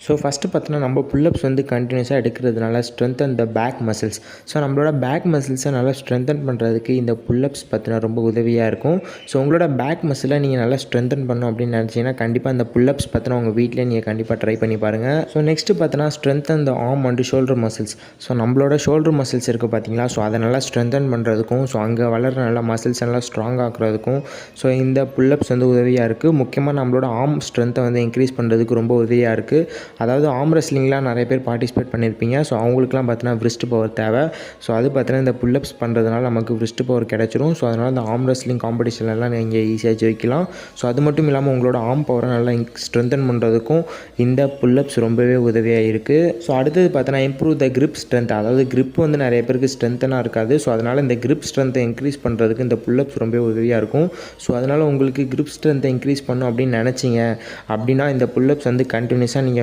So first பார்த்தோன்னா நம்ம pull-ups வந்து கண்டினியூஸாக எடுக்கிறதுனால strengthen the back muscles. So நம்மளோட பேக் மசில்ஸை நல்லா ஸ்ட்ரென்தன் பண்ணுறதுக்கு இந்த புல்லப்ஸ் பார்த்தீங்கன்னா ரொம்ப உதவியாக இருக்கும். ஸோ உங்களோட பேக் மசிலை நீங்கள் நல்லா ஸ்ட்ரென்தன் பண்ணணும் அப்படின்னு நினச்சிங்கன்னா கண்டிப்பாக இந்த புல்லப்ஸ் பார்த்தீங்கன்னா உங்கள் வீட்டிலே நீங்கள் கண்டிப்பாக ட்ரை பண்ணி பாருங்கள். ஸோ நெக்ஸ்ட்டு பார்த்தோன்னா strengthen the arm and shoulder muscles. So நம்மளோட ஷோல்டர் மசில்ஸ் இருக்குது பார்த்தீங்களா, ஸோ அதை நல்லா ஸ்ட்ரென்தன் பண்ணுறதுக்கும் ஸோ அங்கே வளர்கிற நல்லா மசில்ஸ் நல்லா ஸ்ட்ராங் ஆக்குறதுக்கும் ஸோ இந்த புல்லப்ஸ் வந்து உதவியாக இருக்குது. முக்கியமாக நம்மளோட ஆர்ம் ஸ்ட்ரென்த்தை வந்து இன்க்ரீஸ் பண்ணுறதுக்கு ரொம்ப உதவியாக இருக்குது. அதாவது ஆர்ம் ரெஸ்லிங்லாம் நிறைய பேர் பார்ட்டிசிபேட் பண்ணியிருப்பீங்க. ஸோ அவங்களுக்குலாம் பார்த்தீங்கன்னா விரிஸ்ட் பவர் தேவை. ஸோ அது பார்த்தீங்கன்னா இந்த புல்லப்ஸ் பண்ணுறதுனால நமக்கு விரிஸ்ட் பவர் கிடச்சிரும். ஸோ அதனால் இந்த ஆர்ம் ரெஸ்லிங் காம்படிஷன்லாம் நீங்கள் ஈஸியாக ஜெயிக்கலாம். ஸோ அது மட்டும் இல்லாமல் உங்களோட ஆர்ம் பவரை நல்லா ஸ்ட்ரென்தன் பண்ணுறதுக்கும் இந்த புல்லப்ஸ் ரொம்பவே உதவியாக இருக்குது. ஸோ அடுத்தது பார்த்தீங்கன்னா இம்ப்ரூவ் த கிரிப் ஸ்ட்ரென்த். அதாவது கிரிப் வந்து நிறைய பேருக்கு ஸ்ட்ரென்த்தனாக இருக்காது. ஸோ அதனால் இந்த கிரிப் ஸ்ட்ரென்த்தை இன்க்ரீஸ் பண்ணுறதுக்கு இந்த புல்லப்ஸ் ரொம்ப உதவியாக இருக்கும். ஸோ அதனால் உங்களுக்கு கிரிப் ஸ்ட்ரென்த்தை இன்க்ரீஸ் பண்ணணும் அப்படின்னு நினச்சிங்க அப்படின்னா இந்த புல்லப்ஸ் வந்து கண்டினியூஸாக நீங்கள்